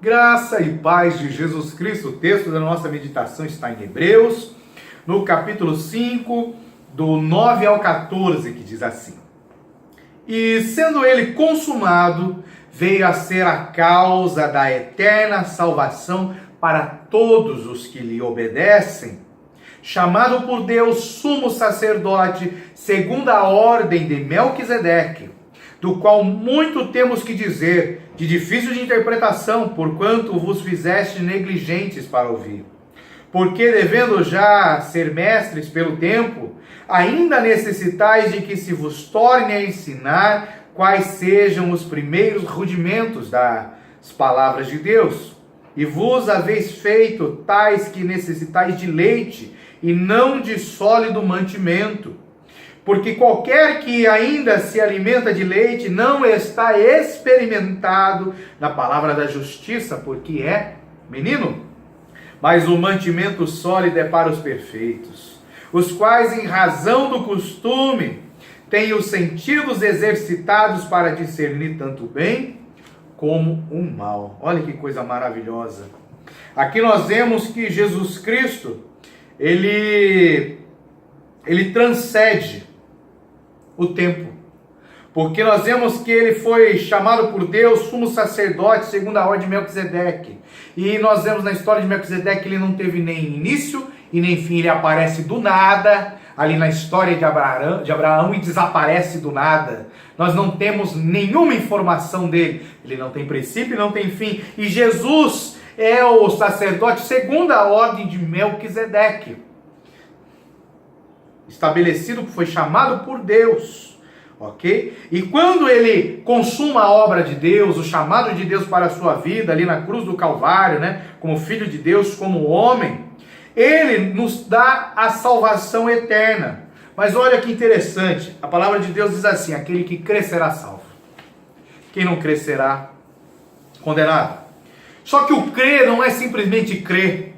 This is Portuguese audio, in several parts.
Graça e paz de Jesus Cristo. O texto da nossa meditação está em Hebreus, no capítulo 5, do 9 ao 14, que diz assim: E sendo ele consumado, veio a ser a causa da eterna salvação para todos os que lhe obedecem, chamado por Deus sumo sacerdote, segundo a ordem de Melquisedeque, do qual muito temos que dizer, de difícil de interpretação, porquanto vos fizeste negligentes para ouvir. Porque, devendo já ser mestres pelo tempo, ainda necessitais de que se vos torne a ensinar quais sejam os primeiros rudimentos das palavras de Deus. E vos haveis feito tais que necessitais de leite, e não de sólido mantimento. Porque qualquer que ainda se alimenta de leite não está experimentado na palavra da justiça, porque é menino. Mas o mantimento sólido é para os perfeitos, os quais, em razão do costume, têm os sentidos exercitados para discernir tanto o bem como o mal. Olha que coisa maravilhosa. Aqui nós vemos que Jesus Cristo, ele transcende o tempo, porque nós vemos que ele foi chamado por Deus sumo sacerdote segundo a ordem de Melquisedeque, e nós vemos na história de Melquisedeque que ele não teve nem início e nem fim. Ele aparece do nada ali na história de Abraão e desaparece do nada. Nós não temos nenhuma informação dele, ele não tem princípio e não tem fim. E Jesus é o sacerdote segundo a ordem de Melquisedeque, estabelecido, que foi chamado por Deus, ok? E quando ele consuma a obra de Deus, o chamado de Deus para a sua vida, ali na cruz do Calvário, né? Como Filho de Deus, como homem, ele nos dá a salvação eterna. Mas olha que interessante, a palavra de Deus diz assim: aquele que crer será salvo, quem não crer será condenado. Só que o crer não é simplesmente crer.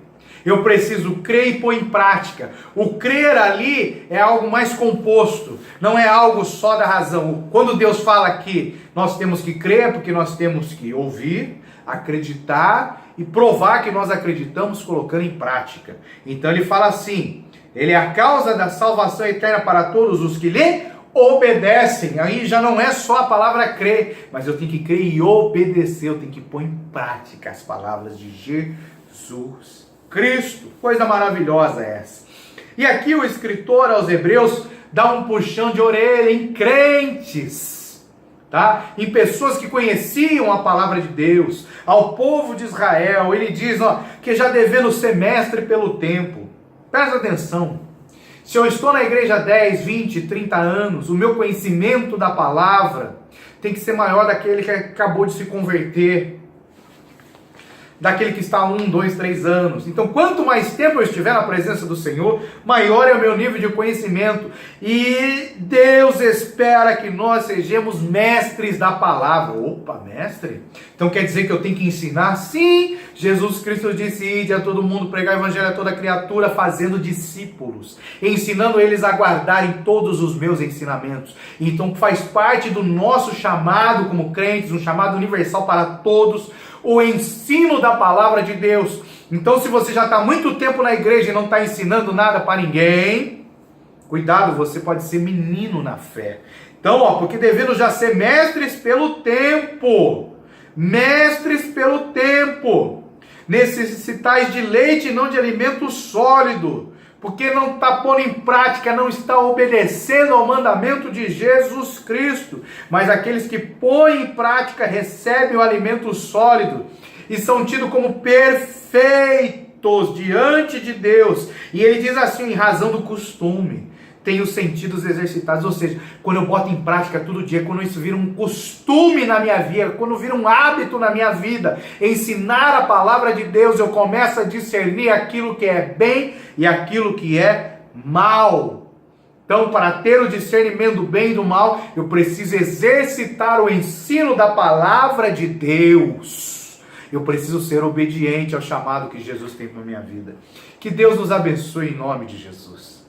Eu preciso crer e pôr em prática. O crer ali é algo mais composto, não é algo só da razão. Quando Deus fala que nós temos que crer, porque nós temos que ouvir, acreditar e provar que nós acreditamos colocando em prática. Então ele fala assim: ele é a causa da salvação eterna para todos os que lhe obedecem. Aí já não é só a palavra crer, mas eu tenho que crer e obedecer, eu tenho que pôr em prática as palavras de Jesus Cristo. Coisa maravilhosa essa. E aqui o escritor aos Hebreus dá um puxão de orelha em crentes, tá? Em pessoas que conheciam a palavra de Deus, ao povo de Israel. Ele diz, que já devendo ser mestre pelo tempo. Presta atenção. Se eu estou na igreja há 10, 20, 30 anos, o meu conhecimento da palavra tem que ser maior daquele que acabou de se converter, daquele que está há 1, 2, 3 anos. Então, quanto mais tempo eu estiver na presença do Senhor, maior é o meu nível de conhecimento. E Deus espera que nós sejamos mestres da palavra. Opa, mestre? Então quer dizer que eu tenho que ensinar? Sim! Jesus Cristo disse: ide a todo mundo, pregar o evangelho a toda criatura, fazendo discípulos, ensinando eles a guardarem todos os meus ensinamentos. Então faz parte do nosso chamado como crentes, um chamado universal para todos, o ensino da palavra de Deus. Então, se você já está há muito tempo na igreja e não está ensinando nada para ninguém, cuidado, você pode ser menino na fé. Então, porque devendo já ser mestres pelo tempo, necessitais de leite e não de alimento sólido, porque não está pondo em prática, não está obedecendo ao mandamento de Jesus Cristo. Mas aqueles que põem em prática recebem o alimento sólido e são tidos como perfeitos diante de Deus. E ele diz assim: em razão do costume, tem os sentidos exercitados. Ou seja, quando eu boto em prática todo dia, quando isso vira um costume na minha vida, quando vira um hábito na minha vida, ensinar a palavra de Deus, eu começo a discernir aquilo que é bem e aquilo que é mal. Então, para ter o discernimento do bem e do mal, eu preciso exercitar o ensino da palavra de Deus. Eu preciso ser obediente ao chamado que Jesus tem para a minha vida. Que Deus nos abençoe em nome de Jesus.